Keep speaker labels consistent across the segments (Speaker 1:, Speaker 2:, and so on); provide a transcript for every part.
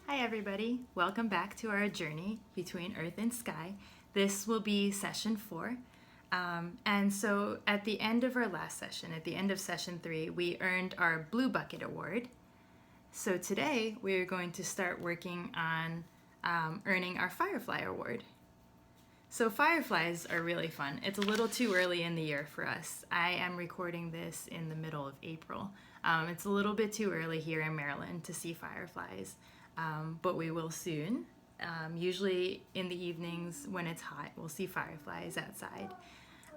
Speaker 1: Hi everybody, welcome back to our journey between Earth and Sky. This will be session 4. And so at the end of our last session, at the end of session 3, we earned our Blue Bucket Award. So today we're going to start working on earning our Firefly Award. So fireflies are really fun. It's a little too early in the year for us. I am recording this in the middle of April. It's a little bit too early here in Maryland to see fireflies, but we will soon. Usually in the evenings when it's hot, we'll see fireflies outside.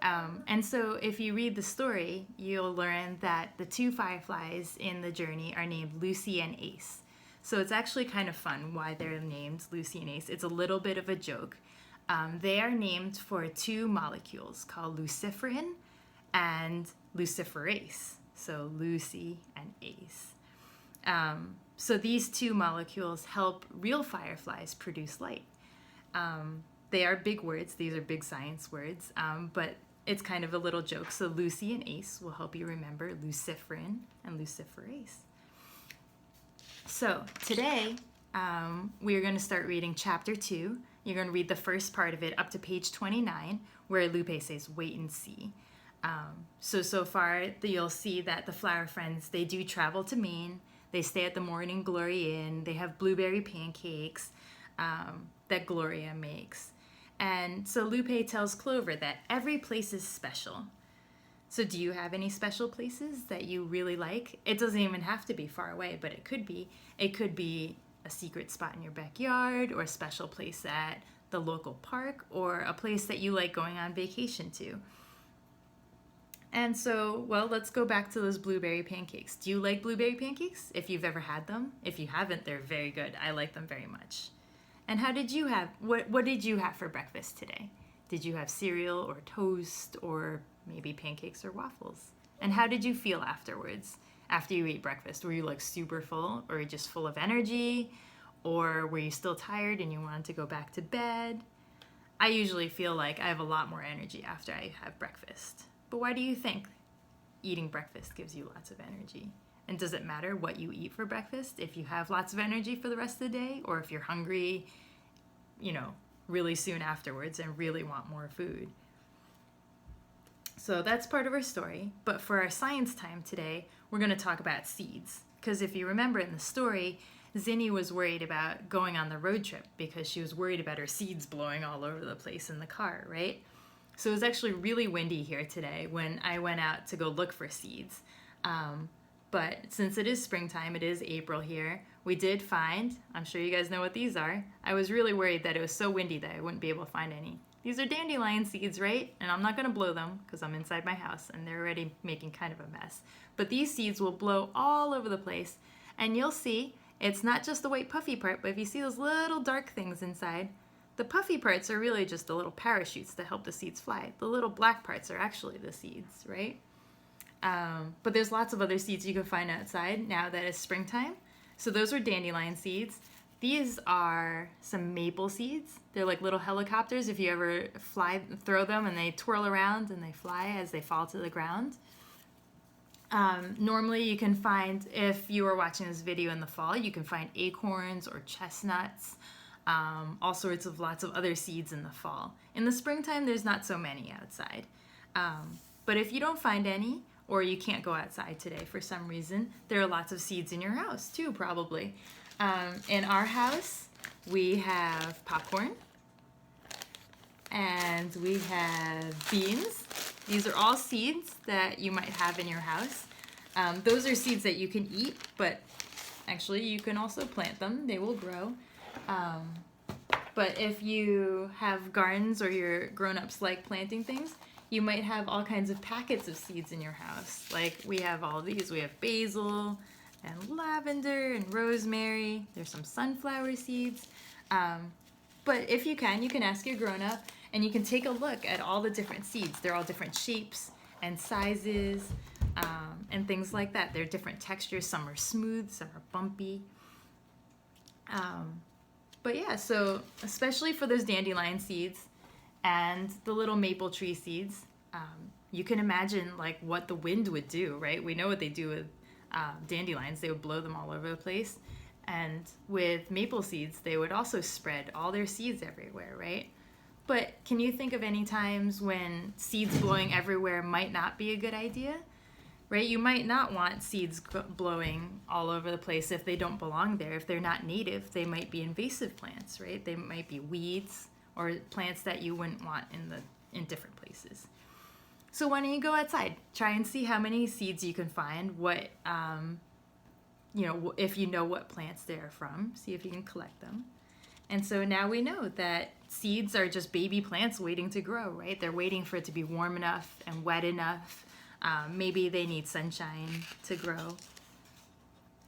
Speaker 1: And so if you read the story, you'll learn that the two fireflies in the journey are named Lucy and Ace. So it's actually kind of fun why they're named Lucy and Ace. It's a little bit of a joke. They are named for two molecules called luciferin and luciferase. So Lucy and Ace. So these two molecules help real fireflies produce light. They are big words. These are big science words, but it's kind of a little joke. So Lucy and Ace will help you remember luciferin and luciferase. So today we are going to start reading chapter 2. You're going to read the first part of it up to page 29, where Lupe says, "Wait and see." So far, you'll see that the flower friends, they do travel to Maine. They stay at the Morning Glory Inn. They have blueberry pancakes that Gloria makes. And so Lupe tells Clover that every place is special. So do you have any special places that you really like? It doesn't even have to be far away, but it could be. It could be a secret spot in your backyard, or a special place at the local park, or a place that you like going on vacation to. And so, well, let's go back to those blueberry pancakes. Do you like blueberry pancakes? If you've ever had them. If you haven't, they're very good. I like them very much. And how did you have, what did you have for breakfast today? Did you have cereal or toast or maybe pancakes or waffles? And how did you feel afterwards? After you ate breakfast, were you like super full, or just full of energy, or were you still tired and you wanted to go back to bed? I usually feel like I have a lot more energy after I have breakfast. But why do you think eating breakfast gives you lots of energy? And does it matter what you eat for breakfast if you have lots of energy for the rest of the day, or if you're hungry, really soon afterwards and really want more food? So that's part of our story. But for our science time today, we're going to talk about seeds. Because if you remember in the story, Zinni was worried about going on the road trip because she was worried about her seeds blowing all over the place in the car, right? So it was actually really windy here today when I went out to go look for seeds. But since it is springtime, it is April here, we did find, I'm sure you guys know what these are. I was really worried that it was so windy that I wouldn't be able to find any. These are dandelion seeds, right? And I'm not going to blow them because I'm inside my house and they're already making kind of a mess. But these seeds will blow all over the place. And you'll see, it's not just the white puffy part, but if you see those little dark things inside, the puffy parts are really just the little parachutes that help the seeds fly. The little black parts are actually the seeds, right? But there's lots of other seeds you can find outside now that it's springtime. So those are dandelion seeds. These are some maple seeds. They're like little helicopters. If you ever throw them and they twirl around and they fly as they fall to the ground. Normally you can find, if you are watching this video in the fall, you can find acorns or chestnuts, all sorts of lots of other seeds in the fall. In the springtime, there's not so many outside. But if you don't find any, or you can't go outside today for some reason, there are lots of seeds in your house too, probably. In our house, we have popcorn, and we have beans. These are all seeds that you might have in your house. Those are seeds that you can eat, but actually you can also plant them. They will grow. But if you have gardens or your grown-ups like planting things, you might have all kinds of packets of seeds in your house. Like we have all these. We have basil and lavender and rosemary. There's some sunflower seeds. But if you can ask your grown-up and you can take a look at all the different seeds. They're all different shapes and sizes and things like that. They're different textures. Some are smooth, some are bumpy. But yeah, so especially for those dandelion seeds and the little maple tree seeds, you can imagine like what the wind would do, right? We know what they do with dandelions. They would blow them all over the place. And with maple seeds, they would also spread all their seeds everywhere, right? But can you think of any times when seeds blowing everywhere might not be a good idea? Right? You might not want seeds blowing all over the place if they don't belong there. If they're not native, they might be invasive plants, right? They might be weeds or plants that you wouldn't want in different places. So why don't you go outside? Try and see how many seeds you can find. What, if you know what plants they're from, see if you can collect them. And so now we know that seeds are just baby plants waiting to grow, right? They're waiting for it to be warm enough and wet enough. Maybe they need sunshine to grow.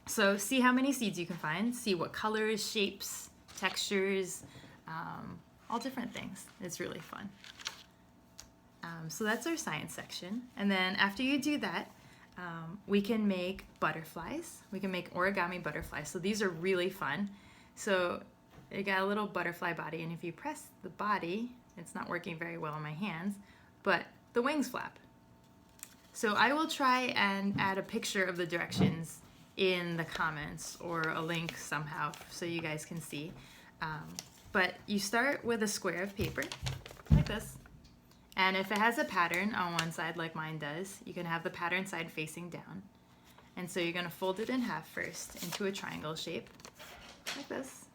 Speaker 1: So see how many seeds you can find. See what colors, shapes, textures, all different things. It's really fun. So that's our science section. And then after you do that, we can make butterflies. We can make origami butterflies. So these are really fun. So you got a little butterfly body, and if you press the body, it's not working very well in my hands, but the wings flap. So I will try and add a picture of the directions in the comments or a link somehow so you guys can see. But you start with a square of paper like this. And if it has a pattern on one side like mine does, you can have the pattern side facing down. And so you're going to fold it in half first into a triangle shape like this.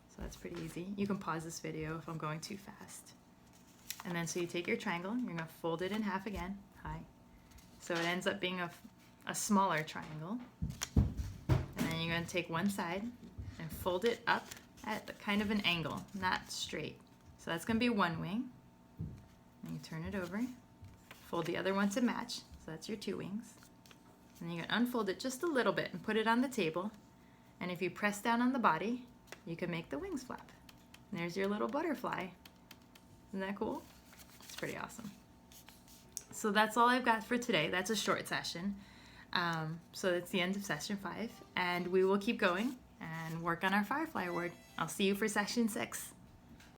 Speaker 1: So that's pretty easy. You can pause this video if I'm going too fast. And then so you take your triangle, you're going to fold it in half again, high. So it ends up being a smaller triangle. And then you're going to take one side and fold it up at kind of an angle, not straight. So that's going to be one wing. And you turn it over, fold the other one to match. So that's your two wings. And then you're going to unfold it just a little bit and put it on the table. And if you press down on the body, you can make the wings flap. And there's your little butterfly. Isn't that cool? It's pretty awesome. So that's all I've got for today. That's a short session. So that's the end of session 5. And we will keep going and work on our firefly award. I'll see you for session 6.